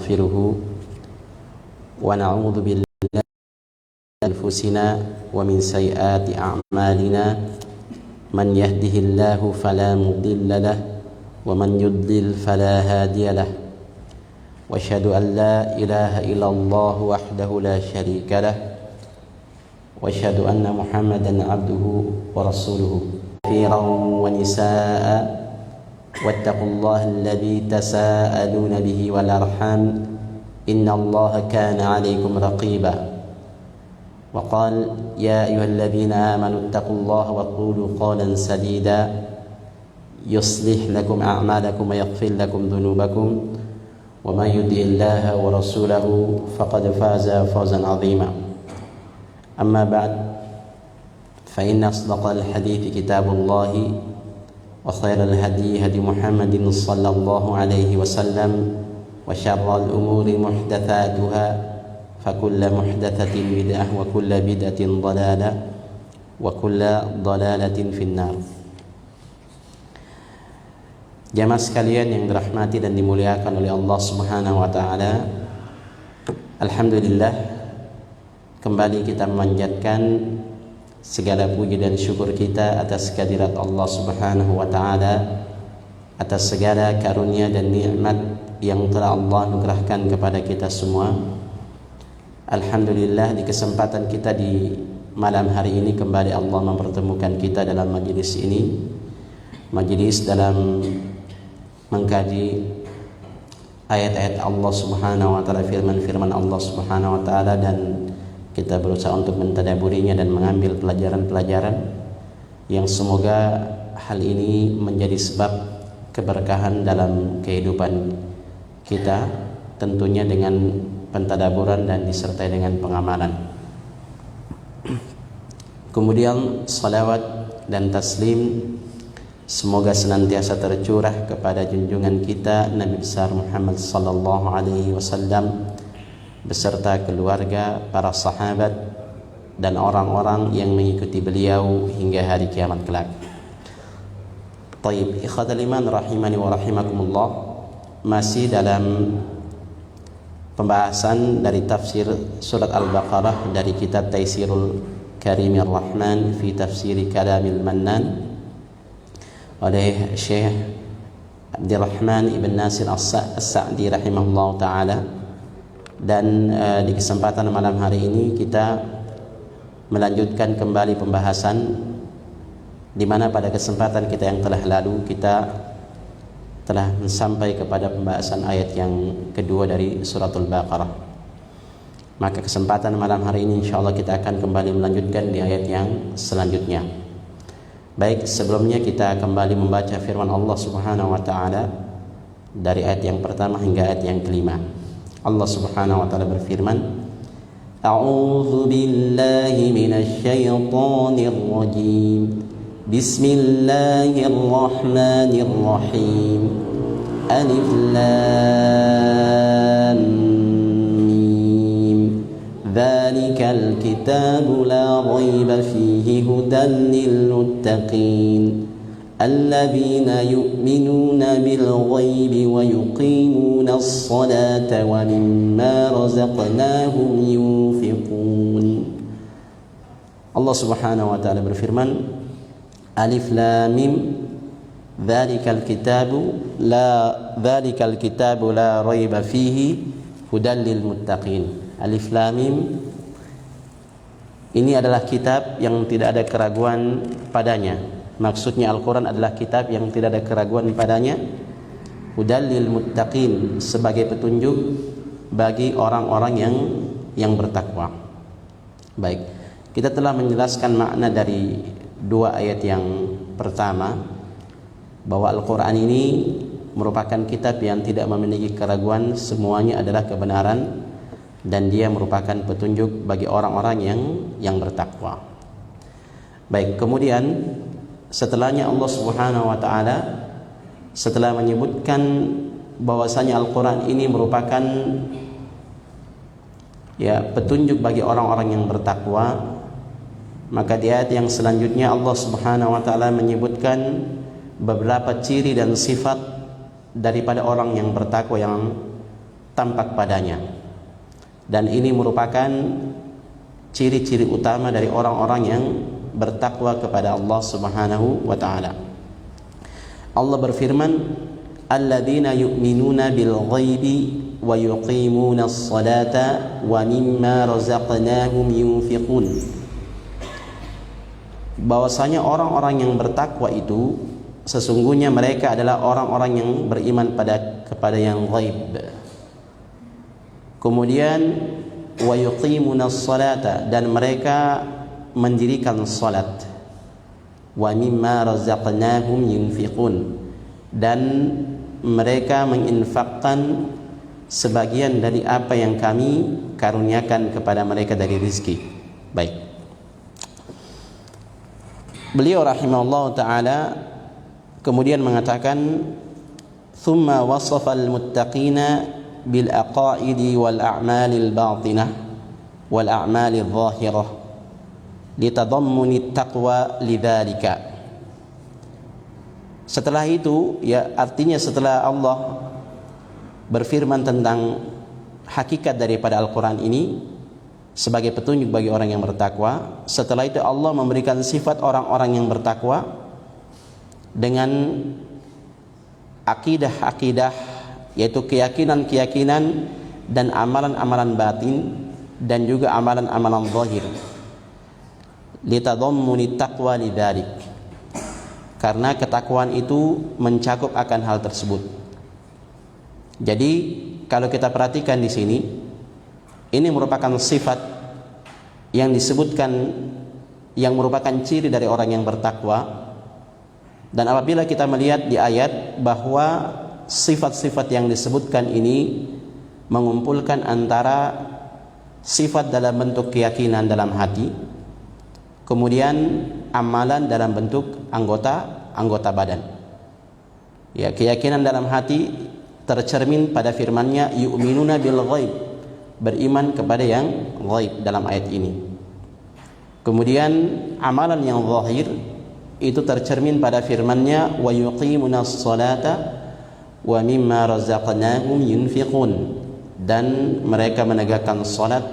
ونستغفره ونعوذ بالله من أنفسنا ومن سيئات أعمالنا من يهده الله فلا مضل له ومن يضلل فلا هادي له وأشهد أن لا إله إلا الله وحده لا شريك له وأشهد أن محمدا عبده ورسوله كثيرا ونساء واتقوا الله الذي تساءلون به والأرحام إن الله كان عليكم رقيبا وقال يا أيها الذين آمنوا اتقوا الله وقولوا قولا سديدا يصلح لكم أعمالكم ويغفر لكم ذنوبكم ومن يطع الله ورسوله فقد فاز فوزا عظيما أما بعد فإن أصدق الحديث كتاب الله وخير الهدي هدي محمد صلى الله عليه وسلم وشر الأمور محدثاتها فكل محدثة بدعة وكل بدعة ضلالة وكل ضلالة في النار. Jamaah sekalian yang dirahmati dan dimuliakan oleh Allah Subhanahu wa taala. Alhamdulillah, kembali kita memanjatkan segala puji dan syukur kita atas kehadirat Allah Subhanahu wa taala, atas segala karunia dan nikmat yang telah Allah anugerahkan kepada kita semua. Alhamdulillah, di kesempatan kita di malam hari ini kembali Allah mempertemukan kita dalam majelis ini, majelis dalam mengkaji ayat-ayat Allah Subhanahu wa taala, firman-firman Allah Subhanahu wa taala, dan kita berusaha untuk mentadaburinya dan mengambil pelajaran-pelajaran yang semoga hal ini menjadi sebab keberkahan dalam kehidupan kita, tentunya dengan pentadaburan dan disertai dengan pengamalan. Kemudian salawat dan taslim semoga senantiasa tercurah kepada junjungan kita Nabi besar Muhammad sallallahu alaihi wasallam beserta keluarga, para sahabat dan orang-orang yang mengikuti beliau hingga hari kiamat kelak. Taib, ikhwatal iman rahimani wa rahimakumullah, masih dalam pembahasan dari tafsir surat Al-Baqarah dari kitab Taisirul Karimir Rahman fi Tafsiri Kalamil Mannan oleh Syekh Abdurrahman ibn Nasir As-Sa'di rahimahullah ta'ala. Dan di kesempatan malam hari ini kita melanjutkan kembali pembahasan, di mana pada kesempatan kita yang telah lalu kita telah sampai kepada pembahasan ayat yang kedua dari suratul Baqarah. Maka kesempatan malam hari ini insyaallah kita akan kembali melanjutkan di ayat yang selanjutnya. Baik, sebelumnya kita kembali membaca firman Allah Subhanahu wa taala dari ayat yang pertama hingga ayat yang kelima. Allah Subhanahu wa taala berfirman, A'udzu billahi minasy syaithanir rajim. Bismillahirrahmanirrahim. Alif lam mim. Dzalikal kitabu la raiba fihi hudan lil muttaqin. الذين يؤمنون بالغيب ويقيمون الصلاة ومما رزقناهم ينفقون. Allah Subhanahu wa taala berfirman, Alif lam mim, dzalikal kitabu la raiba fihi hudan lil muttaqin. Alif lam mim, ini adalah kitab yang tidak ada keraguan padanya. Maksudnya Al-Quran adalah kitab yang tidak ada keraguan padanya. Hudal lil muttaqin, sebagai petunjuk bagi orang-orang yang bertakwa. Baik, kita telah menjelaskan makna dari dua ayat yang pertama, bahwa Al-Quran ini merupakan kitab yang tidak memiliki keraguan, semuanya adalah kebenaran, dan dia merupakan petunjuk bagi orang-orang yang bertakwa. Baik, kemudian setelahnya Allah Subhanahu wa taala setelah menyebutkan bahwasanya Al-Quran ini merupakan petunjuk bagi orang-orang yang bertakwa, maka di ayat yang selanjutnya Allah Subhanahu wa taala menyebutkan beberapa ciri dan sifat daripada orang yang bertakwa yang tampak padanya. Dan ini merupakan ciri-ciri utama dari orang-orang yang bertakwa kepada Allah Subhanahu wa taala. Allah berfirman, alladzina yu'minuna bil ghaibi wa yuqimuna as-salata wa mimma razaqnahum yunfiqun. Bahwasanya orang-orang yang bertakwa itu sesungguhnya mereka adalah orang-orang yang beriman kepada yang ghaib. Kemudian wa yuqimuna as-salata, dan mereka mendirikan salat. Wa mimma razaqnahum yunfiqun, dan mereka menginfakkan sebagian dari apa yang kami karuniakan kepada mereka dari rizki. Baik. Beliau rahimahullah ta'ala kemudian mengatakan, thumma wasafa al-muttaqina bil aqaidi wal a'malil batinah wal a'malil zahirah litadammuni taqwa lidzalika. Setelah itu, ya artinya setelah Allah berfirman tentang hakikat daripada Al-Quran ini sebagai petunjuk bagi orang yang bertakwa, setelah itu Allah memberikan sifat orang-orang yang bertakwa dengan akidah-akidah, yaitu keyakinan-keyakinan dan amalan-amalan batin dan juga amalan-amalan zahir. Litadammuni taqwa lidzalik, karena ketakwaan itu mencakup akan hal tersebut. Jadi kalau kita perhatikan di sini, ini merupakan sifat yang disebutkan yang merupakan ciri dari orang yang bertakwa. Dan apabila kita melihat di ayat bahwa sifat-sifat yang disebutkan ini mengumpulkan antara sifat dalam bentuk keyakinan dalam hati, kemudian amalan dalam bentuk anggota badan. Ya, keyakinan dalam hati tercermin pada firman-Nya yu'minuna bil ghaib, beriman kepada yang ghaib dalam ayat ini. Kemudian amalan yang zahir itu tercermin pada firman-Nya wa yuqimunas salata wa mimma razaqnahum yunfiqun, dan mereka menegakkan salat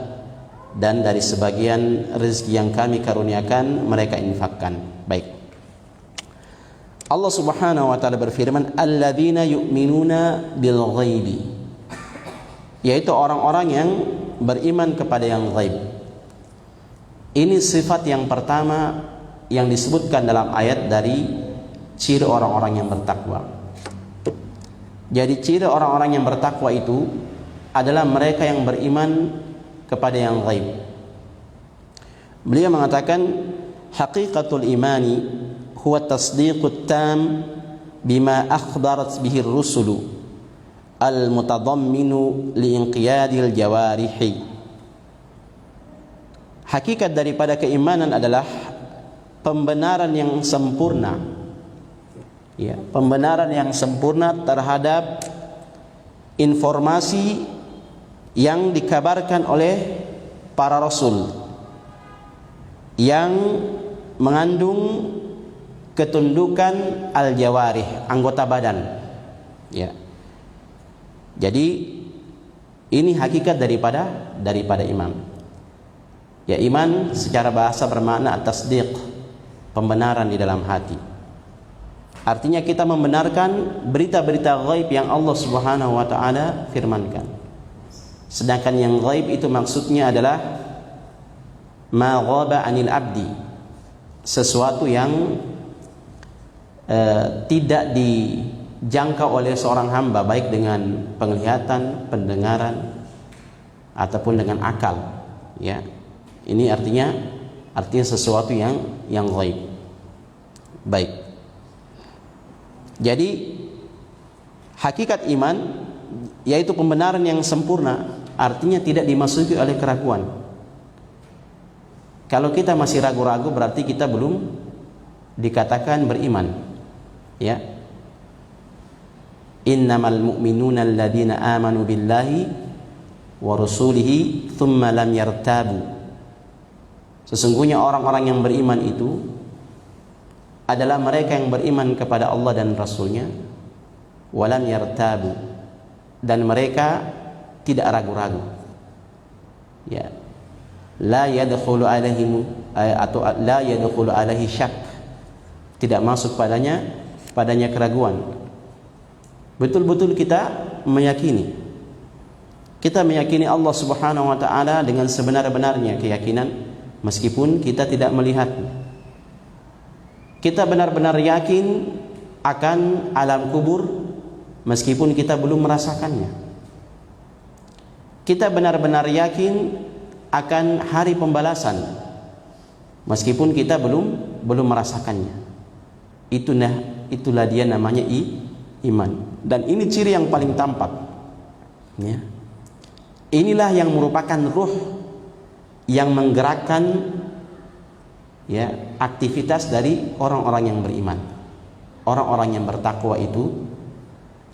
dan dari sebagian rezeki yang kami karuniakan mereka infakkan. Baik. Allah Subhanahu wa taala berfirman, alladzina yu'minuna bil ghaibi, yaitu orang-orang yang beriman kepada yang ghaib. Ini sifat yang pertama yang disebutkan dalam ayat dari ciri orang-orang yang bertakwa. Jadi ciri orang-orang yang bertakwa itu adalah mereka yang beriman kepada yang ghaib. Beliau mengatakan, haqiqatul imani huwa tasdiqut tam bima akhbarat bihi ar-rusulu al-mutadamminu liinqiyadil jawarihi. Hakikat daripada keimanan adalah pembenaran yang sempurna, ya, pembenaran yang sempurna terhadap informasi yang dikabarkan oleh para rasul yang mengandung ketundukan al-jawarih, anggota badan, ya. Jadi ini hakikat daripada iman. Ya, iman secara bahasa bermakna tasdiq, pembenaran di dalam hati. Artinya kita membenarkan berita-berita ghaib yang Allah Subhanahu wa taala firmankan. Sedangkan yang ghaib itu maksudnya adalah ma ghaba 'anil abdi, sesuatu yang tidak dijangkau oleh seorang hamba, baik dengan penglihatan, pendengaran ataupun dengan akal, ya. Ini artinya sesuatu yang ghaib. Baik. Jadi hakikat iman yaitu pembenaran yang sempurna, artinya tidak dimasuki oleh keraguan. Kalau kita masih ragu-ragu berarti kita belum dikatakan beriman, ya. Innamal mu'minuna alladzina amanu billahi wa rasulihi thumma lam yartabu. Sesungguhnya orang-orang yang beriman itu adalah mereka yang beriman kepada Allah dan Rasulnya, walam yartabu, dan mereka tidak ragu-ragu. Ya. La yadkhulu alaihim atau la yadkhulu alaihi syak. Tidak masuk padanya keraguan. Betul-betul kita meyakini. Kita meyakini Allah Subhanahu wa taala dengan sebenar-benarnya keyakinan meskipun kita tidak melihatnya. Kita benar-benar yakin akan alam kubur meskipun kita belum merasakannya. Kita benar-benar yakin akan hari pembalasan meskipun kita belum merasakannya. Itulah dia namanya iman. Dan ini ciri yang paling tampak. Ya. Inilah yang merupakan ruh yang menggerakkan ya aktivitas dari orang-orang yang beriman. Orang-orang yang bertakwa itu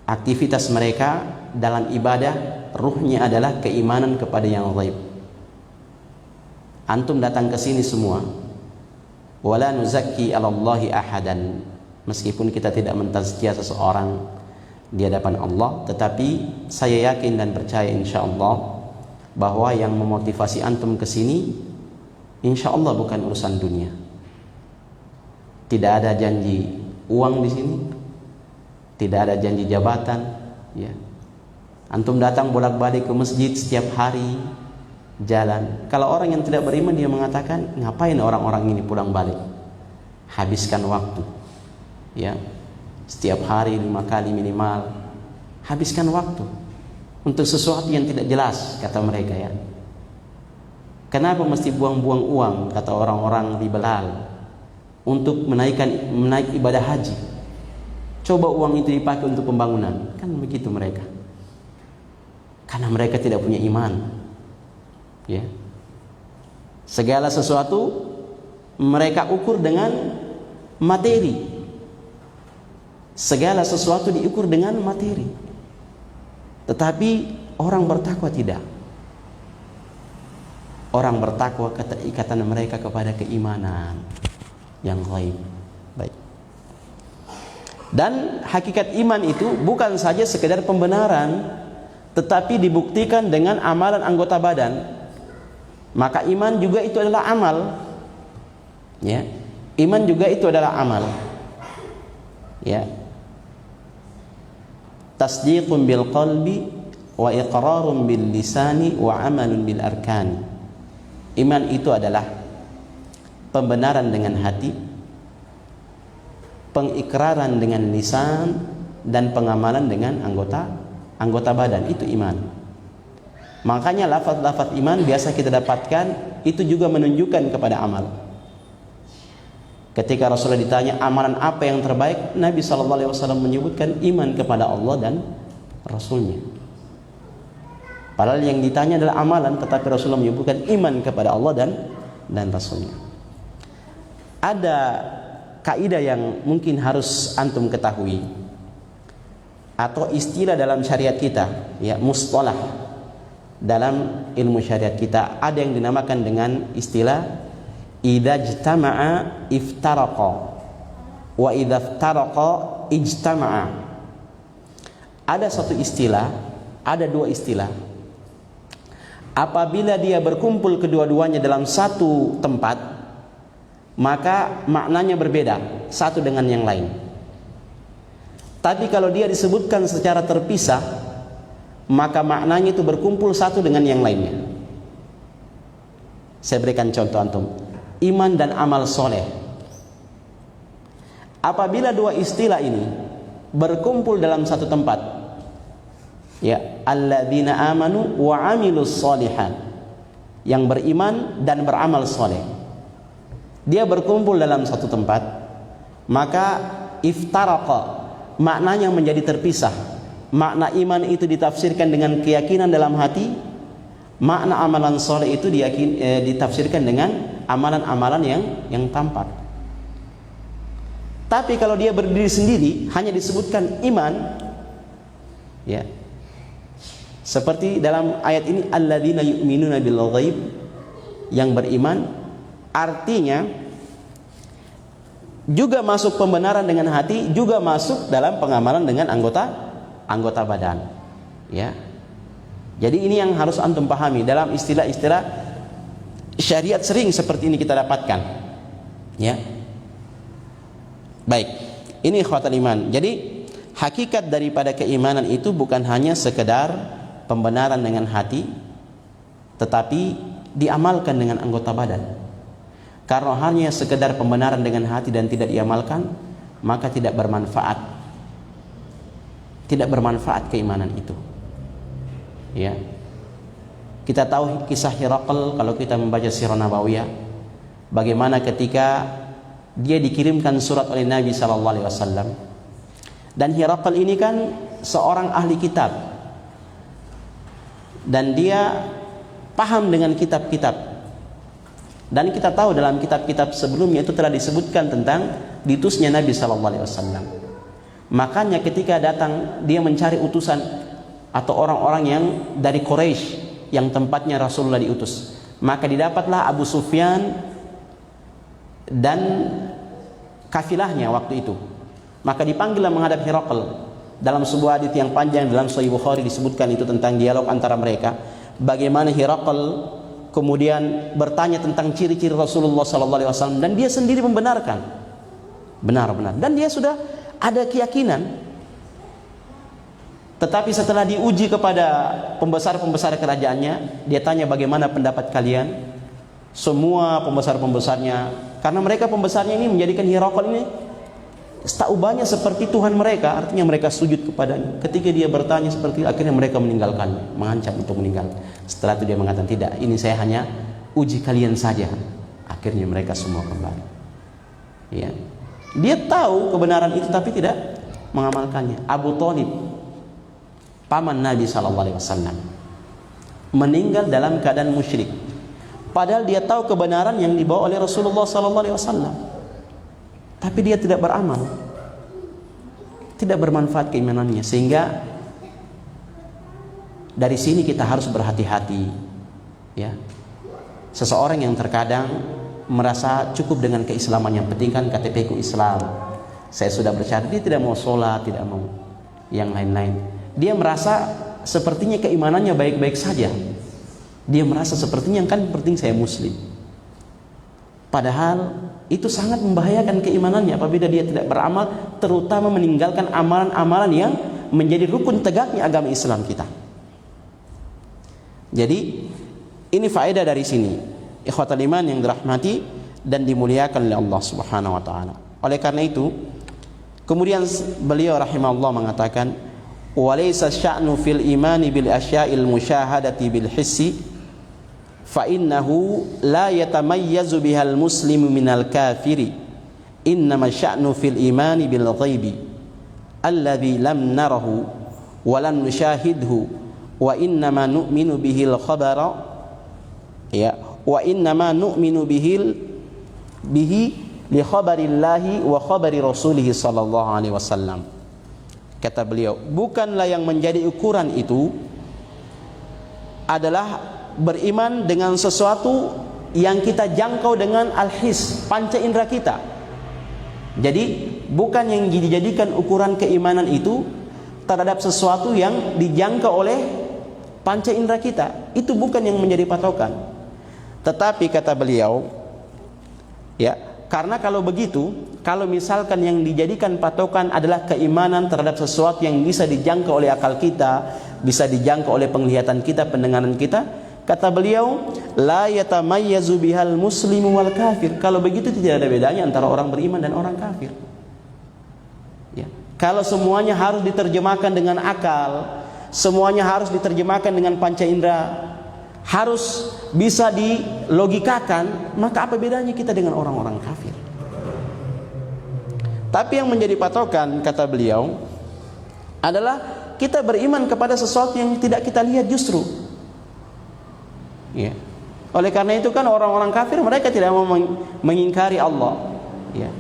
aktivitas mereka dalam ibadah ruhnya adalah keimanan kepada yang ghaib. Antum datang ke sini semua, wala nuzakki 'alallahi ahadan, meskipun kita tidak mentazkiyah seseorang di hadapan Allah, tetapi saya yakin dan percaya insyaallah bahwa yang memotivasi antum ke sini insyaallah bukan urusan dunia. Tidak ada janji uang di sini, tidak ada janji jabatan, ya. Antum datang bolak-balik ke masjid setiap hari, jalan. Kalau orang yang tidak beriman dia mengatakan, ngapain orang-orang ini pulang balik? Habiskan waktu. Ya. Setiap hari 5 kali minimal. Habiskan waktu untuk sesuatu yang tidak jelas, kata mereka ya. Kenapa mesti buang-buang uang, kata orang-orang liberal, untuk menaik ibadah haji? Coba uang itu dipakai untuk pembangunan. Kan begitu mereka. Karena mereka tidak punya iman. Ya. Segala sesuatu mereka ukur dengan materi. Segala sesuatu diukur dengan materi. Tetapi orang bertakwa tidak. Orang bertakwa kata ikatan mereka kepada keimanan yang ghaib. Baik. Dan hakikat iman itu bukan saja sekedar pembenaran, tetapi dibuktikan dengan amalan anggota badan. Maka iman juga itu adalah amal. Ya. Iman juga itu adalah amal. Ya. Tasdiqun bil qalbi wa iqrarun bil lisani wa amalun bil arkan. Iman itu adalah pembenaran dengan hati, pengikraran dengan lisan, dan pengamalan dengan anggota badan. Itu iman. Makanya lafaz-lafaz iman biasa kita dapatkan itu juga menunjukkan kepada amal. Ketika Rasulullah ditanya amalan apa yang terbaik, Nabi SAW menyebutkan iman kepada Allah dan Rasulnya. Padahal yang ditanya adalah amalan, tetapi Rasulullah menyebutkan iman kepada Allah dan Rasulnya. Ada kaidah yang mungkin harus antum ketahui, atau istilah dalam syariat kita, ya, mustalah dalam ilmu syariat kita, ada yang dinamakan dengan istilah idza ijtama'a iftaraqa wa idza iftaraqa ijtama'a. Ada satu istilah, ada dua istilah. Apabila dia berkumpul kedua-duanya dalam satu tempat, maka maknanya berbeda satu dengan yang lain. Tapi kalau dia disebutkan secara terpisah, maka maknanya itu berkumpul satu dengan yang lainnya. Saya berikan contoh antum. Iman dan amal soleh. Apabila dua istilah ini berkumpul dalam satu tempat, ya, alladzina amanu wa amilus solihat, yang beriman dan beramal soleh, dia berkumpul dalam satu tempat, maka iftaraqa, maknanya menjadi terpisah. Makna iman itu ditafsirkan dengan keyakinan dalam hati, makna amalan soleh itu ditafsirkan dengan amalan-amalan yang tampak. Tapi kalau dia berdiri sendiri, hanya disebutkan iman, ya, seperti dalam ayat ini, alladzina yu'minuna bil ghaib, yang beriman, artinya juga masuk pembenaran dengan hati, juga masuk dalam pengamalan dengan anggota badan, ya. Jadi ini yang harus antum pahami. Dalam istilah-istilah syariat sering seperti ini kita dapatkan. Ya. Baik. Ini ikhwatal iman. Jadi hakikat daripada keimanan itu bukan hanya sekedar pembenaran dengan hati, tetapi diamalkan dengan anggota badan. Karena hanya sekedar pembenaran dengan hati dan tidak diamalkan, maka tidak bermanfaat. Tidak bermanfaat keimanan itu. Ya. Kita tahu kisah Hiraql kalau kita membaca Sirah Nabawiyah, bagaimana ketika dia dikirimkan surat oleh Nabi SAW. Dan Hiraql ini kan seorang ahli kitab, dan dia paham dengan kitab-kitab. Dan kita tahu dalam kitab-kitab sebelumnya itu telah disebutkan tentang diutusnya Nabi SAW. Makanya ketika datang dia mencari utusan atau orang-orang yang dari Quraisy yang tempatnya Rasulullah diutus, maka didapatlah Abu Sufyan dan kafilahnya waktu itu. Maka dipanggillah menghadap Hiraql. Dalam sebuah hadits yang panjang dalam Sahih Bukhari disebutkan itu tentang dialog antara mereka, bagaimana Hiraql kemudian bertanya tentang ciri-ciri Rasulullah SAW, dan dia sendiri membenarkan, benar-benar, dan dia sudah ada keyakinan. Tetapi setelah diuji kepada pembesar-pembesar kerajaannya, dia tanya bagaimana pendapat kalian. Semua pembesar-pembesarnya, karena mereka pembesarnya ini menjadikan Hiraql ini staubahnya seperti Tuhan mereka, artinya mereka sujud kepadanya. Ketika dia bertanya seperti itu, akhirnya mereka meninggalkannya, mengancam untuk meninggal. Setelah itu dia mengatakan, tidak, ini saya hanya uji kalian saja. Akhirnya mereka semua kembali. Ya. Dia tahu kebenaran itu tapi tidak mengamalkannya. Abu Thalib, paman Nabi SAW, meninggal dalam keadaan musyrik, padahal dia tahu kebenaran yang dibawa oleh Rasulullah SAW, tapi dia tidak beramal, tidak bermanfaat keimanannya. Sehingga dari sini kita harus berhati-hati, ya. Seseorang yang terkadang merasa cukup dengan keislaman, yang penting kan KTP ku Islam, saya sudah bersyahadat, dia tidak mau sholat, tidak mau yang lain-lain. Dia merasa sepertinya keimanannya baik-baik saja. Dia merasa sepertinya kan penting saya muslim. Padahal itu sangat membahayakan keimanannya apabila dia tidak beramal, terutama meninggalkan amalan-amalan yang menjadi rukun tegaknya agama Islam kita. Jadi ini faedah dari sini, ikhwatal iman yang dirahmati dan dimuliakan oleh Allah Subhanahu wa taala. Oleh karena itu, kemudian beliau rahimahullah mengatakan, walaysa sya'nu fil imani bil asya'il musyahadati bil hissi fa innahu la yatamayyazu bihal muslimu minal kafiri, innama sya'nu fil imani bil ghaibi alladhi lam narahu wa lam nushahidhu wa innama nu'minu bihil khabara, ya, wa innama nu'minu bihi li khabarillahi wa khabari rasulihi sallallahu alaihi wasallam. Kata beliau, bukanlah yang menjadi ukuran itu adalah beriman dengan sesuatu yang kita jangkau dengan al-his, panca indera kita. Jadi bukan yang dijadikan ukuran keimanan itu terhadap sesuatu yang dijangkau oleh panca indera kita. Itu bukan yang menjadi patokan. Tetapi kata beliau, ya, karena kalau begitu, kalau misalkan yang dijadikan patokan adalah keimanan terhadap sesuatu yang bisa dijangkau oleh akal kita, bisa dijangkau oleh penglihatan kita, pendengaran kita, kata beliau, la yatamayyazu bihal muslimu wal kafir. Kalau begitu tidak ada bedanya antara orang beriman dan orang kafir. Ya. Kalau semuanya harus diterjemahkan dengan akal, semuanya harus diterjemahkan dengan panca indera, harus bisa dilogikakan, maka apa bedanya kita dengan orang-orang kafir? Tapi yang menjadi patokan, kata beliau, adalah kita beriman kepada sesuatu yang tidak kita lihat justru. Ya. Oleh karena itu kan orang-orang kafir mereka tidak mau mengingkari Allah. Ya.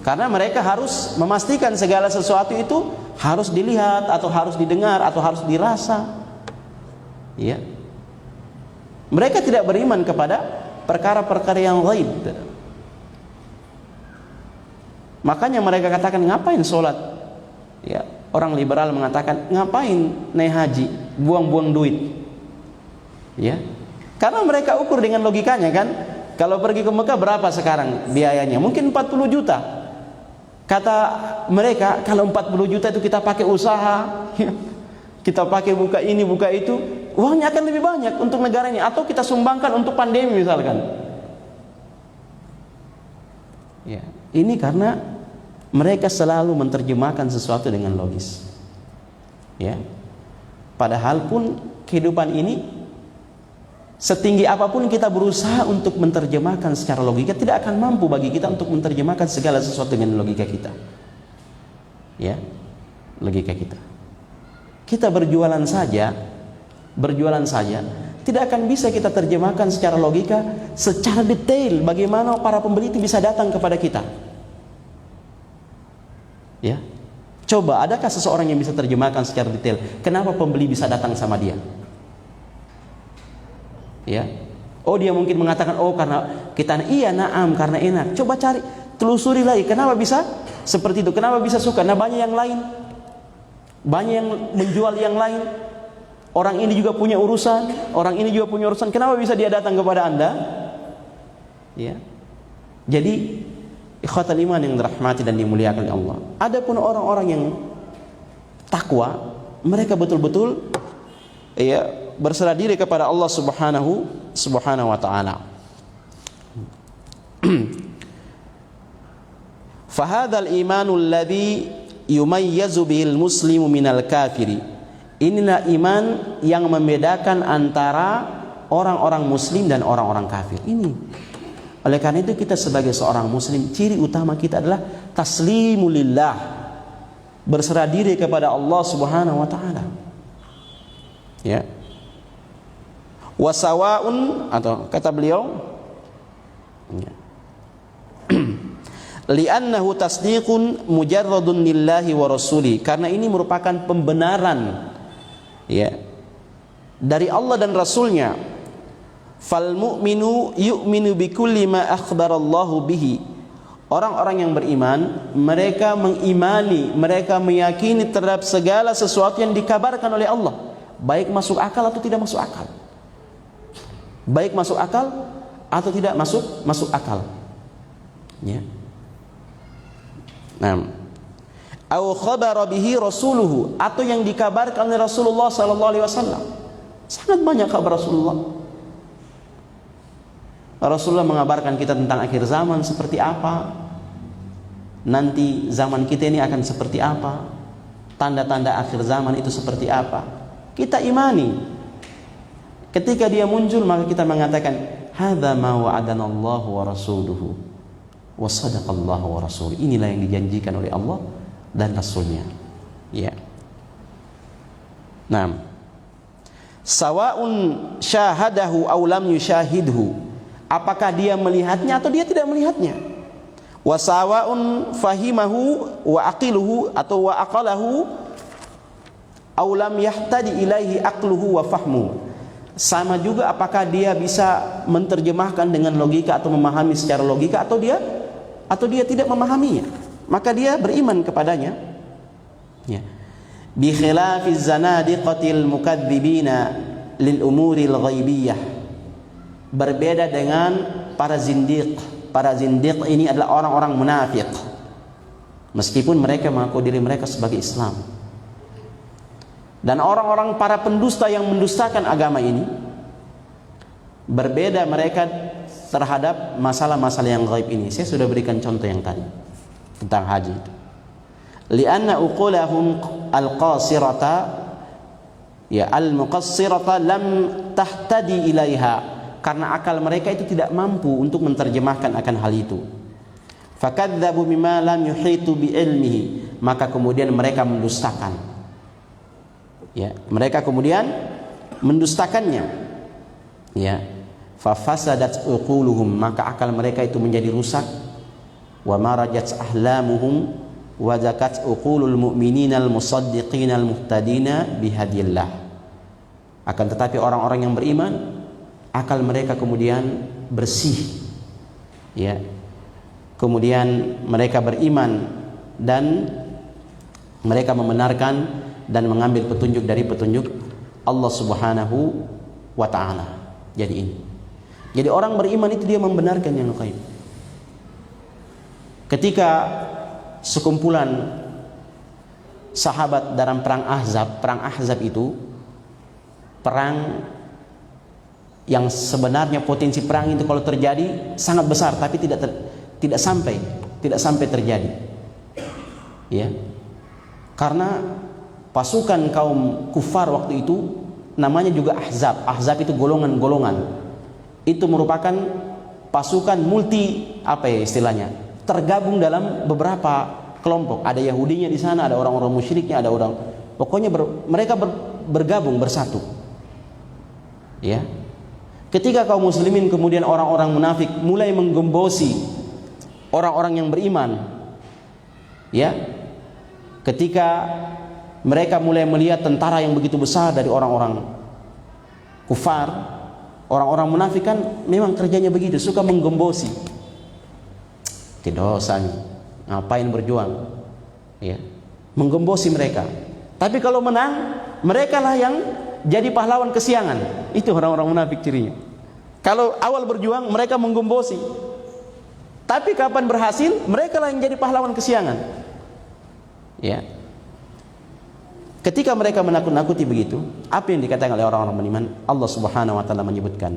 Karena mereka harus memastikan segala sesuatu itu harus dilihat, atau harus didengar, atau harus dirasa. Ya. Mereka tidak beriman kepada perkara-perkara yang ghaib. Makanya mereka katakan, ngapain sholat? Ya. orang liberal mengatakan, ngapain naik haji, buang-buang duit. Ya. Karena mereka ukur dengan logikanya kan. Kalau pergi ke Mekah berapa sekarang biayanya? Mungkin 40 juta. Kata mereka, kalau 40 juta itu kita pakai usaha, kita pakai buka ini, buka itu, uangnya akan lebih banyak untuk negara ini. Atau kita sumbangkan untuk pandemi misalkan. Ya. Ini karena mereka selalu menerjemahkan sesuatu dengan logis. Ya. Padahal pun kehidupan ini, setinggi apapun kita berusaha untuk menerjemahkan secara logika, tidak akan mampu bagi kita untuk menerjemahkan segala sesuatu dengan logika kita. Ya, logika kita. Kita berjualan saja, tidak akan bisa kita terjemahkan secara logika, secara detail bagaimana para pembeli itu bisa datang kepada kita. Ya, coba adakah seseorang yang bisa terjemahkan secara detail kenapa pembeli bisa datang sama dia? Ya. Oh, dia mungkin mengatakan, oh karena kita, iya naam, karena enak. Coba cari, telusuri lagi, kenapa bisa seperti itu, kenapa bisa suka. Nah, banyak yang lain, banyak yang menjual yang lain. Orang ini juga punya urusan, orang ini juga punya urusan, kenapa bisa dia datang kepada Anda? Ya. Jadi ikhwatal iman yang dirahmati dan dimuliakan oleh Allah, adapun orang-orang yang takwa, mereka betul-betul ya berserah diri kepada Allah Subhanahu wa taala. Fahadzal imanul ladzi yumayyizu bihil muslimu minal kafiri. Inilah iman yang membedakan antara orang-orang muslim dan orang-orang kafir. Ini. Oleh karena itu kita sebagai seorang muslim, ciri utama kita adalah taslimu lillah, berserah diri kepada Allah Subhanahu wa taala. Ya. Wasawaun, atau kata beliau, li'annahu tasdiqun mujarradun lillahi wa rasuli, karena ini merupakan pembenaran ya dari Allah dan Rasulnya. Fal mu'minu yu'minu bikulli ma akhbarallahu bihi. Orang-orang yang beriman, mereka mengimani, mereka meyakini terhadap segala sesuatu yang dikabarkan oleh Allah, baik masuk akal atau tidak masuk akal. Baik masuk akal atau tidak masuk akal. Ya. Nah, au khabara bihi rasuluhu, atau yang dikabarkan oleh Rasulullah sallallahu alaihi wasallam. Sangat banyak kabar Rasulullah. Rasulullah mengabarkan kita tentang akhir zaman seperti apa, nanti zaman kita ini akan seperti apa, tanda-tanda akhir zaman itu seperti apa. Kita imani. Ketika dia muncul, maka kita mengatakan, hadza ma wa'adana Allah wa rasuluhu wa sadaqallahu wa rasuluhu. Inilah yang dijanjikan oleh Allah dan Rasulnya. Ya. Nah, sawa'un syahadahu aw lam yusyahidhu, apakah dia melihatnya atau dia tidak melihatnya. Wa sawa'un fahimahu wa aqiluhu atau wa aqalahu aw lam yahtadi ilaihi aqluhu wa fahmuhu. Sama juga apakah dia bisa menerjemahkan dengan logika atau memahami secara logika, atau dia tidak memahaminya, maka dia beriman kepadanya. Ya. Bi khilafiz zanadiqatil mukadzibina lil umuril ghaibiyah. Berbeda dengan para zindiq. Para zindiq ini adalah orang-orang munafik, meskipun mereka mengaku diri mereka sebagai Islam. Dan orang-orang para pendusta yang mendustakan agama ini, berbeda mereka terhadap masalah-masalah yang gaib ini. Saya sudah berikan contoh yang tadi tentang haji. Lianna uqulahum al-qasirata ya al-muqassirata lam tahtadi ilaiha, karena akal mereka itu tidak mampu untuk menerjemahkan akan hal itu. Fakadzabu bima lam yuhitu bi ilmihi, maka kemudian mereka mendustakan. Ya, mereka kemudian mendustakannya. Ya, fa fasadat uquluhum, maka akal mereka itu menjadi rusak. Wa marajat ahlamuhum wa zakat uqulul mu'minina al-musaddiqina al-muhtadina bihadillah. Akan tetapi orang-orang yang beriman, akal mereka kemudian bersih. Ya. Kemudian mereka beriman dan Mereka membenarkan dan mengambil petunjuk dari petunjuk Allah Subhanahu wa ta'ala. Jadi orang beriman itu dia membenarkan yang gaib. Ketika sekumpulan sahabat dalam perang Ahzab itu perang yang sebenarnya potensi perang itu kalau terjadi sangat besar, tapi tidak sampai terjadi. Ya. Karena pasukan kaum kufar waktu itu namanya juga Ahzab. Ahzab itu golongan-golongan. Itu merupakan pasukan multi istilahnya, tergabung dalam beberapa kelompok. Ada Yahudinya di sana, ada orang-orang musyriknya, ada orang, pokoknya mereka bergabung bersatu. Ya. Ketika kaum muslimin kemudian orang-orang munafik mulai menggembosi orang-orang yang beriman, ya, ketika mereka mulai melihat tentara yang begitu besar dari orang-orang kufar, orang-orang munafik kan memang kerjanya begitu, suka menggembosi. Tidak dosa nih, ngapain berjuang, ya, menggembosi mereka. Tapi kalau menang, mereka lah yang jadi pahlawan kesiangan. Itu orang-orang munafik cirinya. Kalau awal berjuang mereka menggembosi, tapi kapan berhasil mereka lah yang jadi pahlawan kesiangan. Ya. Ketika mereka menakut-nakuti begitu, apa yang dikatakan oleh orang-orang beriman? Allah Subhanahu wa taala menyebutkan,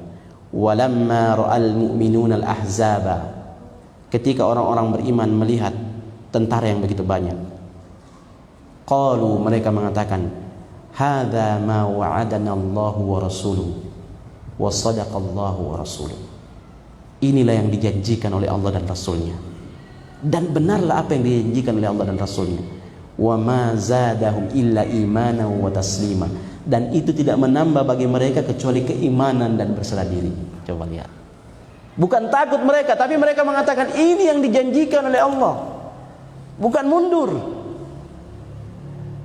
"Walamma ra'al mu'minuna al-ahzaba." Ketika orang-orang beriman melihat tentara yang begitu banyak, qalu, mereka mengatakan, "Hadza ma wa'adana Allahu wa rasuluhu wa sadaqa Allahu wa rasuluhu." Inilah yang dijanjikan oleh Allah dan Rasulnya, dan benarlah apa yang dijanjikan oleh Allah dan Rasulnya. Wa ma zadahum illa imanan wa taslima, dan itu tidak menambah bagi mereka kecuali keimanan dan berserah diri. Coba lihat, bukan takut mereka, tapi mereka mengatakan ini yang dijanjikan oleh Allah, bukan mundur.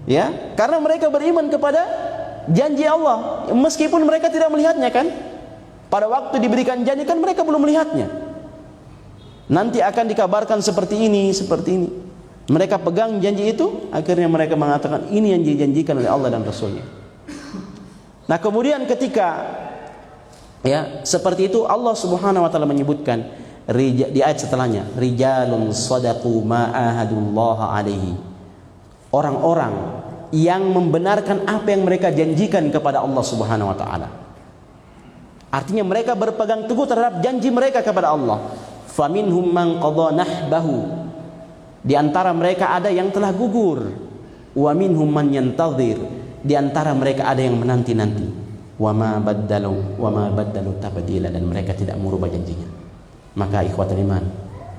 Ya, karena mereka beriman kepada janji Allah, meskipun mereka tidak melihatnya kan. Pada waktu diberikan janji kan mereka belum melihatnya. Nanti akan dikabarkan seperti ini, seperti ini. Mereka pegang janji itu, akhirnya mereka mengatakan ini yang dijanjikan oleh Allah dan Rasulnya. Nah kemudian ketika seperti itu, Allah Subhanahu wa taala menyebutkan di ayat setelahnya, rijalun sadaqu ma ahadullah alaihi. Orang-orang yang membenarkan apa yang mereka janjikan kepada Allah Subhanahu wa taala. Artinya mereka berpegang teguh terhadap janji mereka kepada Allah. Faminhum man qadha nahbahu. Di antara mereka ada yang telah gugur. Wa minhum man yantazir. Di antara mereka ada yang menanti-nanti. Wa ma baddalu tabdila, dan mereka tidak merubah janjinya. Maka ikhwatul iman,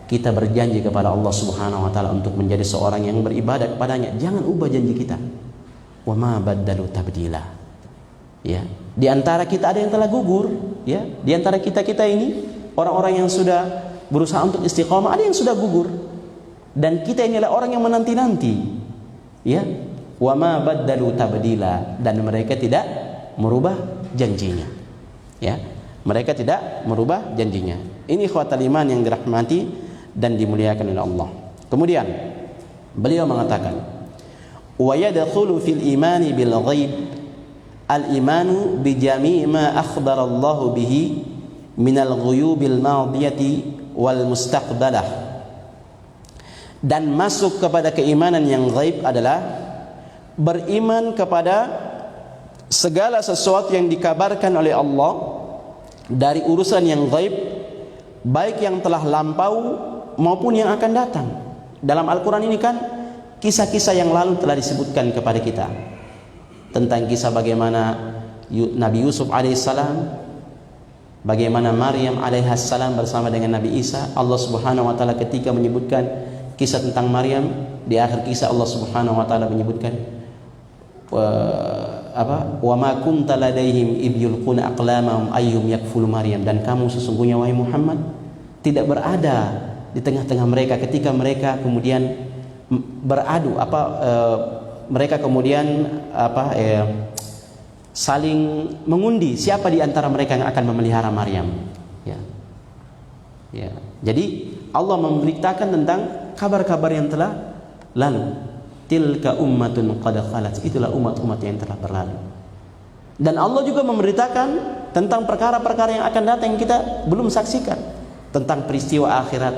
kita berjanji kepada Allah Subhanahu wa taala untuk menjadi seorang yang beribadah kepadanya. Jangan ubah janji kita. Wa ma baddalu tabdila. Ya, di antara kita ada yang telah gugur, ya. Di antara kita ini orang-orang yang sudah berusaha untuk istiqamah, ada yang sudah gugur. Dan kita inilah orang yang menanti-nanti. Ya. Wa ma baddalu tabdila, dan mereka tidak merubah janjinya. Ya. Mereka tidak merubah janjinya. Ini ikhwatul iman yang dirahmati dan dimuliakan oleh Allah. Kemudian beliau mengatakan, wa yadkhulu fil imani bil ghaib al-imanu bi jami' ma akhbara Allah bihi minal ghuyubil madiyati wal mustaqbalah. Dan masuk kepada keimanan yang gaib adalah beriman kepada segala sesuatu yang dikabarkan oleh Allah dari urusan yang gaib, baik yang telah lampau maupun yang akan datang. Dalam Al-Quran ini kan kisah-kisah yang lalu telah disebutkan kepada kita, tentang kisah bagaimana Nabi Yusuf alaihissalam, bagaimana Maryam alaihissalam bersama dengan Nabi Isa. Allah Subhanahu wa taala ketika menyebutkan kisah tentang Maryam, di akhir kisah Allah Subhanahu wa taala menyebutkan wa ma kunta ladaihim id yulquna aqlamahum ayyum yakfulu Maryam, dan kamu sesungguhnya wahai Muhammad tidak berada di tengah-tengah mereka ketika mereka kemudian beradu mereka kemudian saling mengundi siapa di antara mereka yang akan memelihara Maryam. Jadi Allah memberitakan tentang kabar-kabar yang telah lalu. tilka ummatun qad khalat, itulah umat-umat yang telah berlalu. Dan Allah juga memberitakan tentang perkara-perkara yang akan datang yang kita belum saksikan, tentang peristiwa akhirat,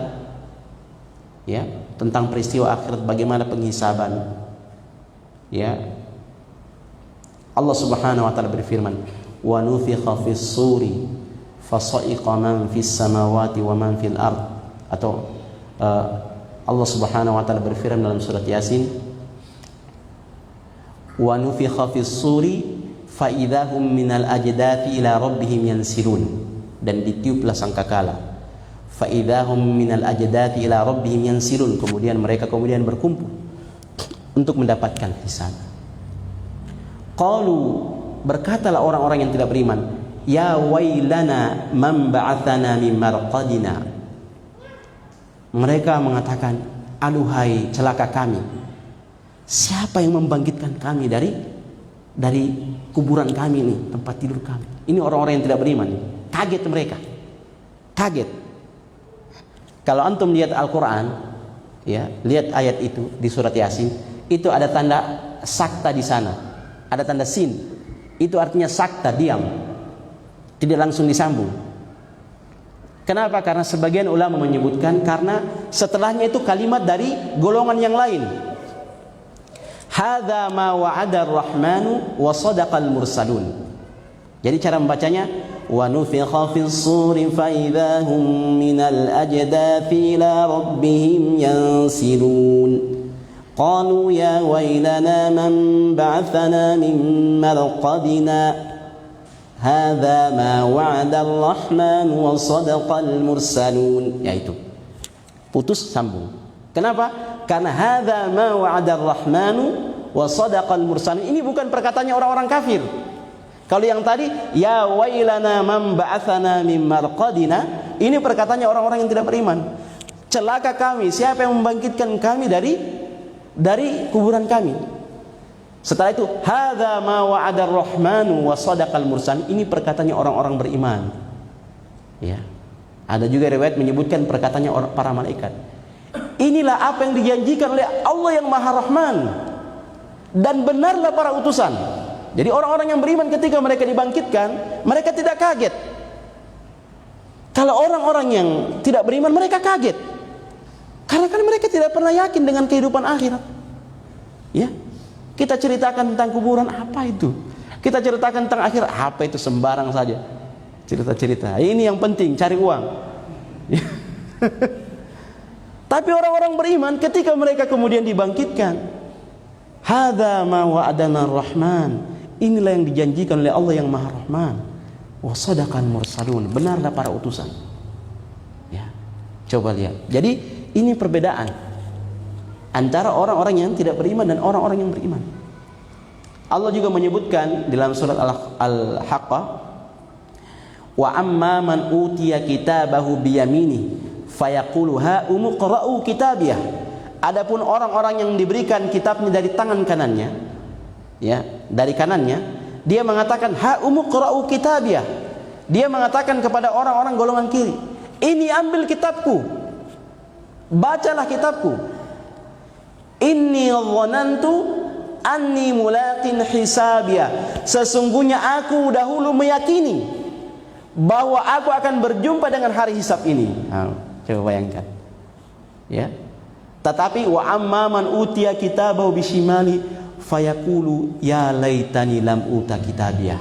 ya, tentang peristiwa akhirat, bagaimana penghisaban, ya. Allah Subhanahu wa taala berfirman, wa nufikha fis suri fasa'iqa man fis samawati wa man fil ard, atau Allah Subhanahu wa taala berfirman dalam surat Yasin, wa nufikha fis suri fa idahum minal ajdathi ila rabbihim yansilun, dan ditiuplah sangkakala, fa idahum minal ajdathi ila rabbihim yansilun, kemudian mereka berkumpul untuk mendapatkan hisab. Qalu, berkatalah orang-orang yang tidak beriman, ya wailana man ba'athana min marqadina. Mereka mengatakan, aduhai celaka kami, siapa yang membangkitkan kami dari kuburan kami ini, tempat tidur kami. Ini orang-orang yang tidak beriman. Kaget mereka. Kaget. Kalau antum lihat Al-Quran, ya, lihat ayat itu di surat Yasin, itu ada tanda sakta di sana. Ada tanda sin. Itu artinya sakta, diam. Tidak langsung disambung. Kenapa? Karena sebagian ulama menyebutkan karena setelahnya itu kalimat dari golongan yang lain. Hadza ma wa'ada ar-rahmanu wa sadaqal mursalun. Jadi cara membacanya, wa nufikha fis suri fa idahum minal ajdathi ila rabbihim yansilun. Qalu ya wailana man ba'athana min marqadina. Hadza ma wa'ada ar-rahmanu wa sadaqal mursalun. Yaitu putus sambung. Kenapa? Karena hadza ma wa'ada ar-rahmanu wa sadaqal mursalun. Ini bukan perkataannya orang-orang kafir. Kalau yang tadi ya wailana man ba'athana min marqadina, ini perkataannya orang-orang yang tidak beriman. Celaka kami, siapa yang membangkitkan kami dari kuburan kami. Setelah itu hadza ma wa'ada ar-rahmanu wa sadaqal mursalun, ini perkataannya orang-orang beriman. Ya. Ada juga riwayat menyebutkan perkataannya para malaikat. Inilah apa yang dijanjikan oleh Allah yang Maha Rahman, dan benarlah para utusan. Jadi orang-orang yang beriman ketika mereka dibangkitkan, mereka tidak kaget. Kalau orang-orang yang tidak beriman, mereka kaget. Karena kan mereka tidak pernah yakin dengan kehidupan akhirat. Ya, kita ceritakan tentang kuburan, apa itu? Kita ceritakan tentang akhirat, apa itu? Sembarang saja cerita-cerita. Ini yang penting, cari uang. Tapi orang-orang beriman ketika mereka kemudian dibangkitkan, hadza ma wa'adana ar-rahman, inilah yang dijanjikan oleh Allah yang Maha Rahman, wa sadaqal mursalun, benarlah para utusan. Ya. Coba lihat. Jadi ini perbedaan antara orang-orang yang tidak beriman dan orang-orang yang beriman. Allah juga menyebutkan dalam surat Al-Haqqah, wa amma man utiya kitabahu biyamini fayaqulu ha umqra'u kitabiyah. Adapun orang-orang yang diberikan kitabnya dari tangan kanannya, ya, dari kanannya, dia mengatakan ha umqra'u kitabiyah. Dia mengatakan kepada orang-orang golongan kiri, ini ambil kitabku, bacalah kitabku. Inni dhanantu anni mulaqin hisabiyah. Sesungguhnya aku dahulu meyakini bahwa aku akan berjumpa dengan hari hisab ini. Coba bayangkan. Ya. Tetapi wa amma man utiya kitabahu bishimali fayaqulu ya laitani lam uta kitabiyah.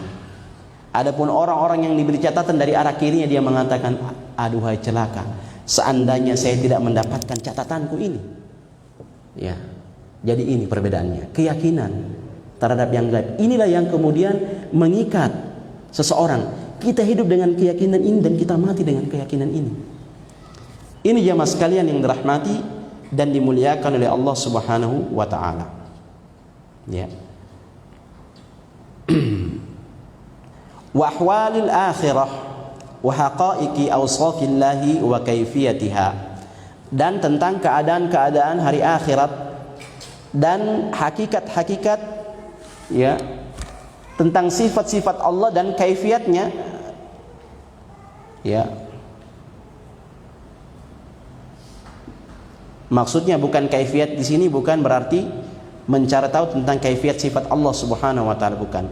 Adapun orang-orang yang diberi catatan dari arah kirinya, dia mengatakan, aduhai celaka, seandainya saya tidak mendapatkan catatanku ini. Ya. Jadi ini perbedaannya, keyakinan terhadap yang gaib. Inilah yang kemudian mengikat seseorang. Kita hidup dengan keyakinan ini dan kita mati dengan keyakinan ini. Ini jamaah sekalian yang dirahmati dan dimuliakan oleh Allah Subhanahu wa taala. Ya. Wa ahwalil akhirah wa haqaiqi awsafillahi wa kaifiyatiha, dan tentang keadaan-keadaan hari akhirat dan hakikat-hakikat, ya, tentang sifat-sifat Allah dan kaifiatnya, ya. Maksudnya bukan kaifiat di sini bukan berarti mencari tahu tentang kaifiat sifat Allah Subhanahu wa taala, bukan.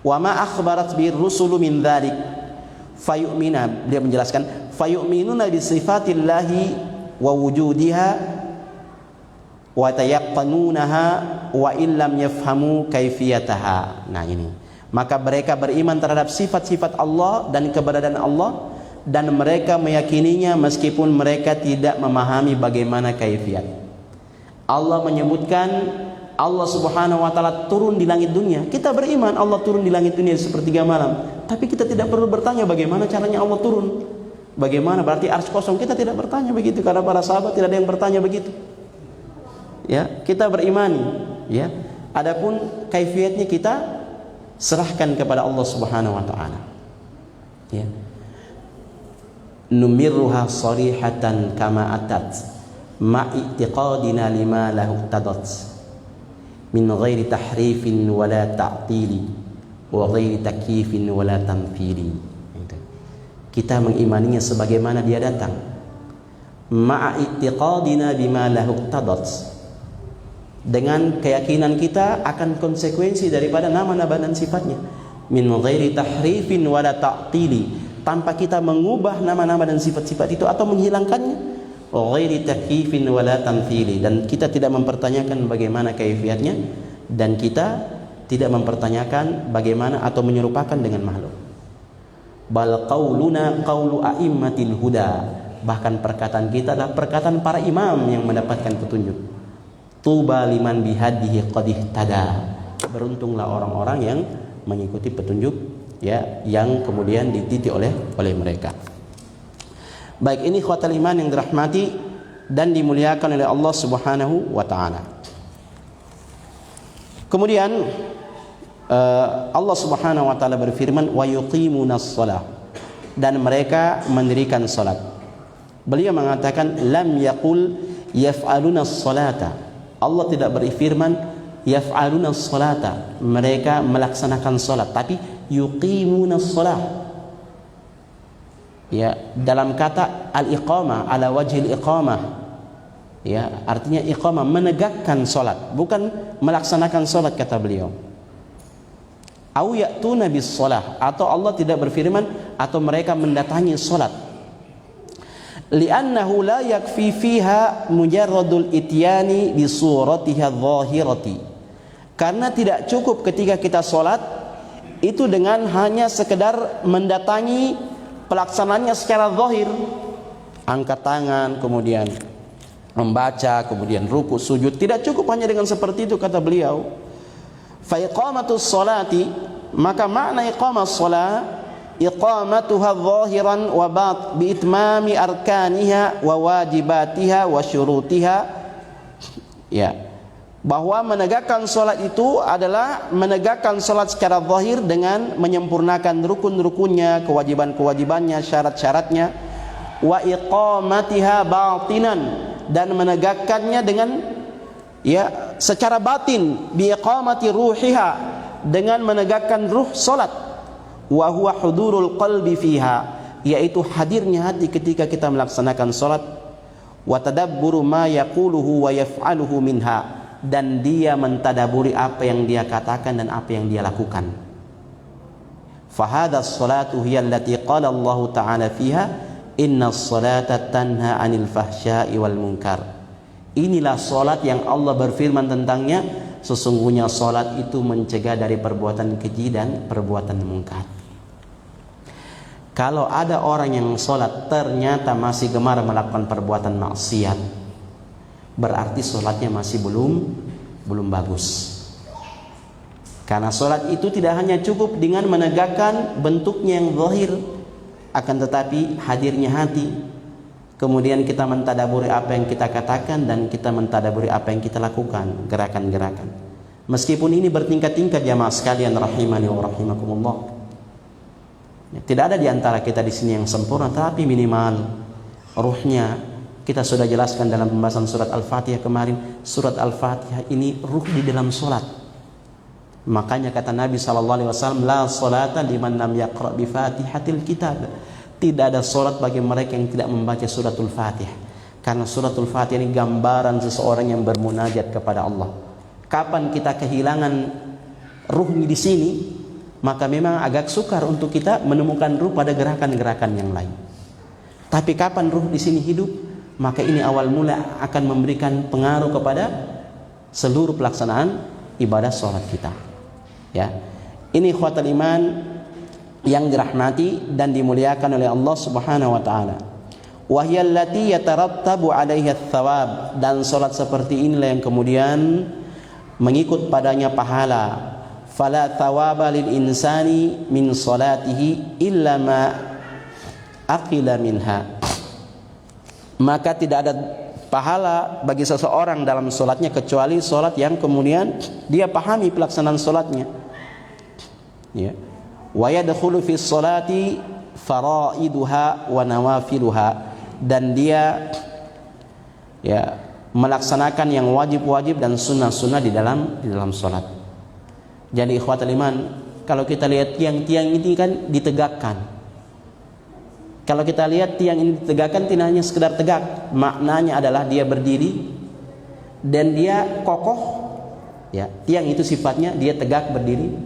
Wa ma akhbarat bir rusulu min dzalik fayu'mina, dia menjelaskan fayu'minuna bi sifatillahi wa wujudiha wa tayaqqanunaha wa illam yafhamu kaifiyataha. Nah ini, maka mereka beriman terhadap sifat-sifat Allah dan keberadaan Allah, dan mereka meyakininya meskipun mereka tidak memahami bagaimana kaifiat. Allah menyebutkan Allah Subhanahu wa taala turun di langit dunia. Kita beriman Allah turun di langit dunia sepertiga malam, tapi kita tidak perlu bertanya bagaimana caranya Allah turun. Bagaimana berarti arsy kosong, kita tidak bertanya begitu, karena para sahabat tidak ada yang bertanya begitu. Ya, kita berimani, ya. Adapun kaifiatnya kita serahkan kepada Allah Subhanahu wa taala. Ya. Numirruha sharihatan kama atat ma i'tiqadina lima lahu tadat min ghairi tahrifin wala ta'tili wa ghairi takyifin wala tamthili. Kita mengimaninya sebagaimana dia datang, ma'a i'tiqadina bima lahu tadat, dengan keyakinan kita akan konsekuensi daripada nama-nama dan sifatnya, min ghairi tahrifin wala ta'tili, tanpa kita mengubah nama-nama dan sifat-sifat itu atau menghilangkannya, ghairi takyifin wala tamthili, dan kita tidak mempertanyakan bagaimana kaifiatnya, dan kita tidak mempertanyakan bagaimana atau menyerupakan dengan makhluk. Bal qauluna qaulu a'immatil huda, bahkan perkataan kita adalah perkataan para imam yang mendapatkan petunjuk. Tuba liman bihadihi qad ihtada, beruntunglah orang-orang yang mengikuti petunjuk, ya, yang kemudian dititi oleh mereka. Baik, ini ikhwatal iman yang dirahmati dan dimuliakan oleh Allah Subhanahu wa taala. Kemudian Allah Subhanahu wa taala berfirman wa yuqimunas shalah, dan mereka mendirikan salat. Beliau mengatakan lam yaqul yaf'alunas salata, Allah tidak berfirman yaf'alunas salata, mereka melaksanakan salat, tapi yuqimunas shalah. Ya, dalam kata al-iqamah ala wajhil iqamah, ya, artinya iqamah, menegakkan salat, bukan melaksanakan salat, kata beliau. Au ya'tuna bis shalah, atau Allah tidak berfirman atau mereka mendatangi salat. Li'annahu la yakfi fiha mujarradul ityani bi suratiha dhahirati, karena tidak cukup ketika kita salat itu dengan hanya sekedar mendatangi pelaksanaannya secara zahir, angkat tangan, kemudian membaca, kemudian ruku, sujud. Tidak cukup hanya dengan seperti itu, kata beliau. Fa iqamatus salati, maka makna iqamas salat iqamatuha zahiran wa bat bi itmami arkaniha wa wajibatiha wa syurutiha, ya, bahwa menegakkan salat itu adalah menegakkan salat secara zahir dengan menyempurnakan rukun-rukunnya, kewajiban-kewajibannya, syarat-syaratnya, wa iqamatiha batinan, dan menegakkannya dengan, ya, secara batin, bi iqamati ruhiha, dengan menegakkan ruh salat, wa huwa hudurul qalbi fiha, yaitu hadirnya hati ketika kita melaksanakan salat, wa tadabburu ma yaquluhu wa yaf'aluhu minha, dan dia mentadaburi apa yang dia katakan dan apa yang dia lakukan. Fahadha as-salatu hiya allati qala Allah ta'ala fiha inna as-salata tanha 'anil fahsya'i wal munkar. Inilah salat yang Allah berfirman tentangnya, sesungguhnya salat itu mencegah dari perbuatan keji dan perbuatan mungkar. Kalau ada orang yang salat ternyata masih gemar melakukan perbuatan maksiat, berarti salatnya masih belum bagus. Karena salat itu tidak hanya cukup dengan menegakkan bentuknya yang zahir, akan tetapi hadirnya hati, kemudian kita mentadaburi apa yang kita katakan dan kita mentadaburi apa yang kita lakukan, gerakan-gerakan. Meskipun ini bertingkat-tingkat, jamaah sekalian rahimani wa rahimakumullah. Tidak ada di antara kita di sini yang sempurna, tapi minimal ruhnya kita sudah jelaskan dalam pembahasan surat Al-Fatihah kemarin. Surat Al-Fatihah ini ruh di dalam salat. Makanya kata Nabi SAW, la salata liman lam yaqra bi fatihatil kitab. Tidak ada salat bagi mereka yang tidak membaca suratul Fatihah. Karena suratul Fatihah ini gambaran seseorang yang bermunajat kepada Allah. kapan kita kehilangan ruh di sini, maka memang agak sukar untuk kita menemukan ruh pada gerakan-gerakan yang lain. Tapi kapan ruh di sini hidup, maka ini awal mula akan memberikan pengaruh kepada seluruh pelaksanaan ibadah sholat kita. Ya, ini ikhwatul iman yang dirahmati dan dimuliakan oleh Allah Subhanahu wa taala. Wa hiya allati yatarattabu 'alaiha ats-tsawab, dan salat seperti inilah yang kemudian mengikut padanya pahala. Fala thawaba lil insani min salatihi illa ma aqila minha. Maka tidak ada pahala bagi seseorang dalam salatnya kecuali salat yang kemudian dia pahami pelaksanaan salatnya. Ya. Wa yadkhulu fi sholati faraiduha wa nawafiluha, dan dia ya melaksanakan yang wajib-wajib dan sunnah-sunnah di dalam salat. Jadi ikhwatul iman, kalau kita lihat tiang-tiang ini kan ditegakkan. Kalau kita lihat tiang ini ditegakkan tidak hanya sekedar tegak, maknanya adalah dia berdiri dan dia kokoh. Ya, tiang itu sifatnya dia tegak berdiri,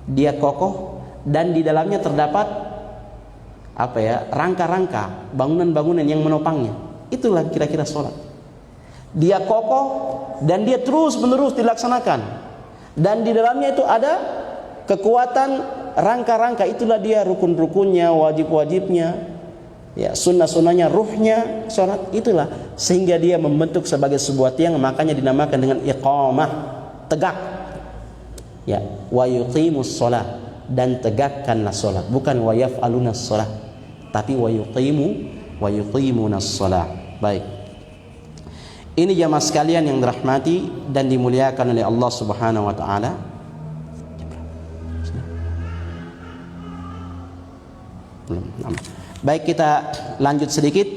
dia kokoh, dan di dalamnya terdapat apa ya, rangka-rangka, bangunan-bangunan yang menopangnya. Itulah kira-kira sholat. Dia kokoh dan dia terus-menerus dilaksanakan, dan di dalamnya itu ada kekuatan rangka-rangka. Itulah dia rukun-rukunnya, wajib-wajibnya, ya sunnah-sunnahnya, ruhnya sholat. Itulah sehingga dia membentuk sebagai sebuah tiang, makanya dinamakan dengan iqamah, tegak. Ya, wa yuqimus shalah, dan tegakkanlah salat, bukan wa yaf'alunas shalah, tapi wa yuqimunas shalah. Baik. Ini jamaah sekalian yang dirahmati dan dimuliakan oleh Allah Subhanahu wa taala. Baik, kita lanjut sedikit.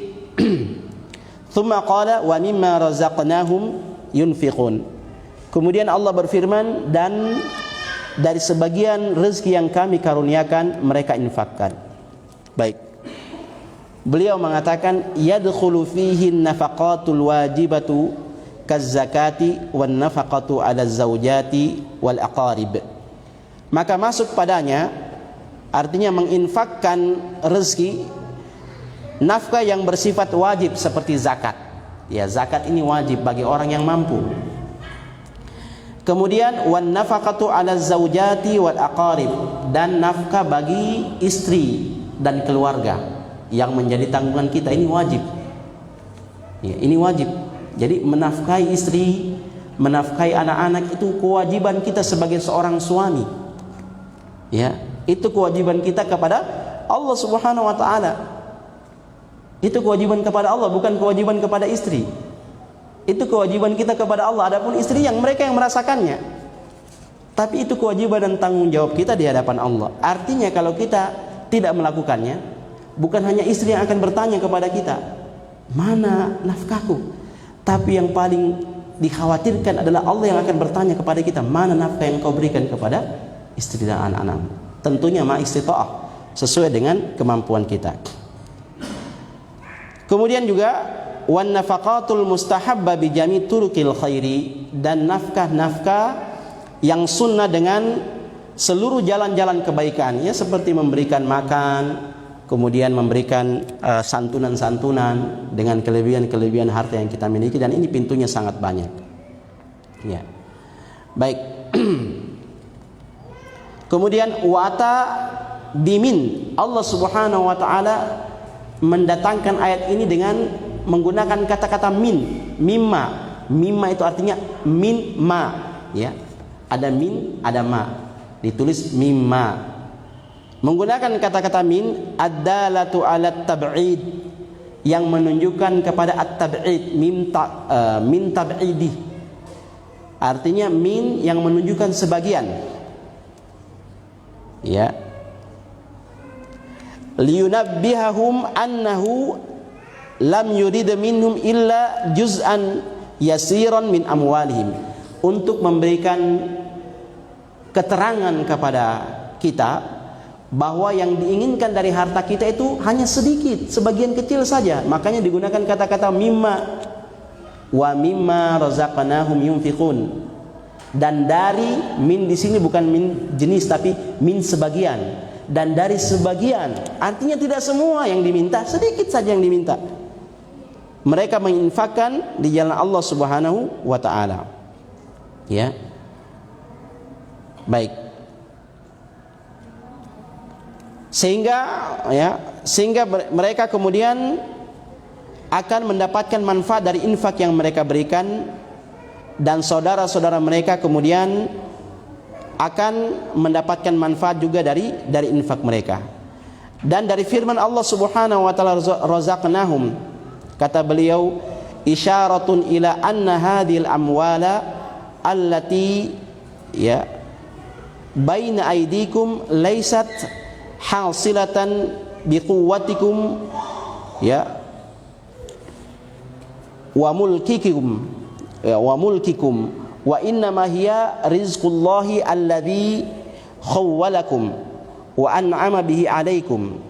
Tsumma qala wa mimma razaqnahum yunfiqun. Kemudian Allah berfirman, dan dari sebagian rezeki yang kami karuniakan mereka infakkan. Baik. Beliau mengatakan yadkhulu fihi nafaqatul wajibatu kaz-zakati wan nafaqatu 'ala zaujati wal aqarib. Maka masuk padanya, artinya menginfakkan rezeki, nafkah yang bersifat wajib seperti zakat. Ya, zakat ini wajib bagi orang yang mampu. Kemudian wan nafaqatu 'ala zaujati wal aqarib, dan nafkah bagi istri dan keluarga yang menjadi tanggungan kita, ini wajib. Ya, ini wajib. Jadi menafkahi istri, menafkahi anak-anak itu kewajiban kita sebagai seorang suami. Ya, itu kewajiban kita kepada Allah Subhanahu wa taala. Itu kewajiban kepada Allah, bukan kewajiban kepada istri. Itu kewajiban kita kepada Allah. Adapun istri yang mereka yang merasakannya. Tapi itu kewajiban dan tanggung jawab kita di hadapan Allah. Artinya kalau kita tidak melakukannya, bukan hanya istri yang akan bertanya kepada kita, mana nafkahku? Tapi yang paling dikhawatirkan adalah Allah yang akan bertanya kepada kita, mana nafkah yang kau berikan kepada istri dan anak-anak? Tentunya ma'istita'ah, sesuai dengan kemampuan kita. Kemudian juga wan nafaqatul mustahabba bi jami' turukil khairi, dan nafkah-nafkah yang sunnah dengan seluruh jalan-jalan kebaikan, ya, seperti memberikan makan, kemudian memberikan santunan-santunan dengan kelebihan-kelebihan harta yang kita miliki, dan ini pintunya sangat banyak. Ya. Baik. Kemudian wata bimin, Allah Subhanahu wa taala mendatangkan ayat ini dengan menggunakan kata-kata min, mimma. Mimma itu artinya min ma, ya. Ada min, ada ma. Ditulis mimma. Menggunakan kata-kata min, ad-dalatu 'ala tab'id, yang menunjukkan kepada at-tab'id, min tab'idi. Artinya min yang menunjukkan sebagian. Ya. Liyunabbihahum annahu lam yurid minhum illa juz'an yasiran min amwalihim, untuk memberikan keterangan kepada kita bahwa yang diinginkan dari harta kita itu hanya sedikit, sebagian kecil saja. Makanya digunakan kata-kata mimma, wa mimma razaqnahum yunfiqun. Dan dari, min di sini bukan min jenis tapi min sebagian. Dan dari sebagian, artinya tidak semua yang diminta, sedikit saja yang diminta. Mereka menginfakkan di jalan Allah Subhanahu wa taala. Ya. Baik. Sehingga mereka kemudian akan mendapatkan manfaat dari infak yang mereka berikan, dan saudara-saudara mereka kemudian akan mendapatkan manfaat juga dari infak mereka. Dan dari firman Allah Subhanahu wa taala, razaqnahum, kata beliau, isyaratun ila anna hadhil amwala allati baina aydikum laysat hasilatan biquwwatikum wa mulkikum wa innama hiya rizqullahi alladhi khawwalakum wa an'ama bihi alaikum.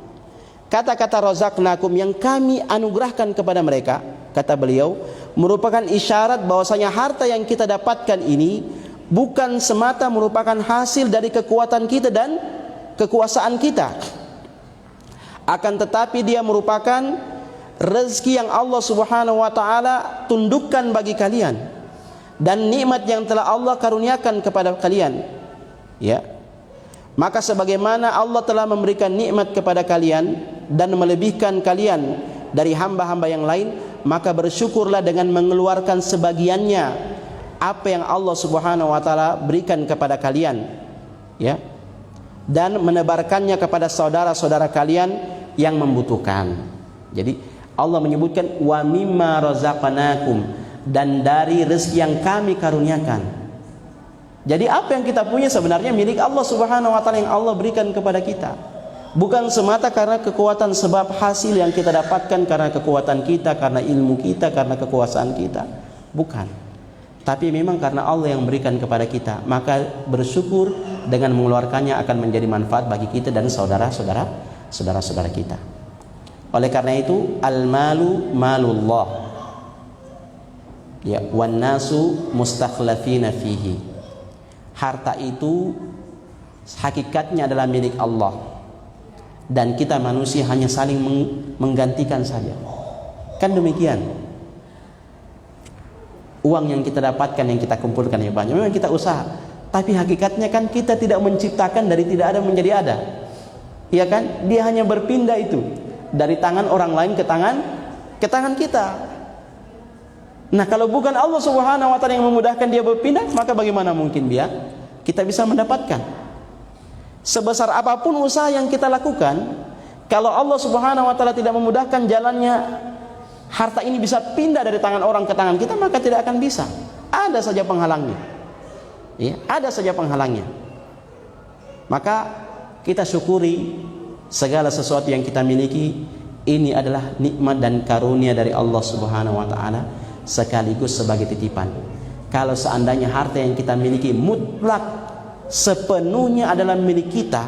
Kata-kata razaqnakum yang kami anugerahkan kepada mereka, kata beliau, merupakan isyarat bahwasanya harta yang kita dapatkan ini bukan semata merupakan hasil dari kekuatan kita dan kekuasaan kita, akan tetapi dia merupakan rezeki yang Allah Subhanahu wa taala tundukkan bagi kalian, dan nikmat yang telah Allah karuniakan kepada kalian. Ya. Maka sebagaimana Allah telah memberikan nikmat kepada kalian dan melebihkan kalian dari hamba-hamba yang lain, maka bersyukurlah dengan mengeluarkan sebagiannya apa yang Allah Subhanahu wa taala berikan kepada kalian, ya, dan menebarkannya kepada saudara-saudara kalian yang membutuhkan. Jadi Allah menyebutkan wa mimma razaqnakum, dan dari rezeki yang kami karuniakan. Jadi apa yang kita punya sebenarnya milik Allah Subhanahu wa taala, yang Allah berikan kepada kita. Bukan semata karena kekuatan sebab hasil yang kita dapatkan karena kekuatan kita, karena ilmu kita, karena kekuasaan kita. Bukan. Tapi memang karena Allah yang berikan kepada kita, maka bersyukur dengan mengeluarkannya akan menjadi manfaat bagi kita dan saudara-saudara kita. Oleh karena itu, al-malu malullah. Ya, wan nasu mustakhlafina fihi. Harta itu hakikatnya adalah milik Allah, dan kita manusia hanya saling menggantikan saja. Kan demikian. Uang yang kita dapatkan, yang kita kumpulkan yang banyak, memang kita usaha, tapi hakikatnya kan kita tidak menciptakan dari tidak ada menjadi ada. Iya kan? Dia hanya berpindah itu dari tangan orang lain ke tangan kita. Nah, kalau bukan Allah Subhanahu wa taala yang memudahkan dia berpindah, maka bagaimana mungkin kita bisa mendapatkan? Sebesar apapun usaha yang kita lakukan, kalau Allah Subhanahu wa taala tidak memudahkan jalannya harta ini bisa pindah dari tangan orang ke tangan kita, maka tidak akan bisa. Ada saja penghalangnya. Ya, ada saja penghalangnya. Maka kita syukuri segala sesuatu yang kita miliki. Ini adalah nikmat dan karunia dari Allah Subhanahu wa taala, sekaligus sebagai titipan. Kalau seandainya harta yang kita miliki mutlak sepenuhnya adalah milik kita,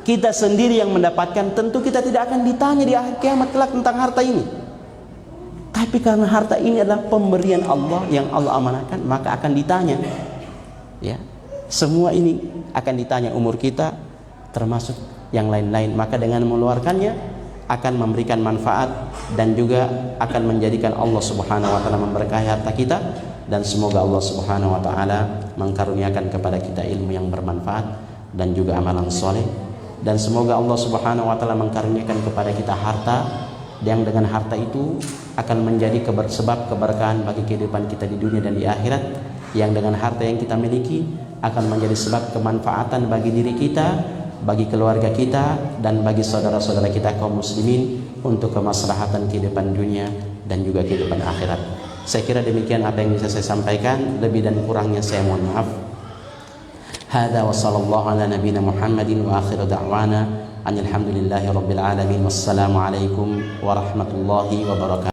kita sendiri yang mendapatkan, tentu kita tidak akan ditanya di akhir kiamat kelak tentang harta ini. Tapi karena harta ini adalah pemberian Allah yang Allah amanahkan, maka akan ditanya. Ya, semua ini akan ditanya, umur kita termasuk yang lain-lain. Maka dengan mengeluarkannya akan memberikan manfaat dan juga akan menjadikan Allah Subhanahu wa taala memberkahi harta kita, dan semoga Allah Subhanahu wa taala mengkaruniakan kepada kita ilmu yang bermanfaat dan juga amalan soleh, dan semoga Allah Subhanahu wa taala mengkaruniakan kepada kita harta yang dengan harta itu akan menjadi sebab keberkahan bagi kehidupan kita di dunia dan di akhirat, yang dengan harta yang kita miliki akan menjadi sebab kemanfaatan bagi diri kita, bagi keluarga kita, dan bagi saudara-saudara kita kaum muslimin untuk kemaslahatan kehidupan dunia dan juga kehidupan akhirat. Saya kira demikian apa yang bisa saya sampaikan, lebih dan kurangnya saya mohon maaf. Hadza wa sallallahu ala nabiyina Muhammadin wa akhiru da'wana alhamdulillahi rabbil alamin. Wassalamu alaikum warahmatullahi wabarakatuh.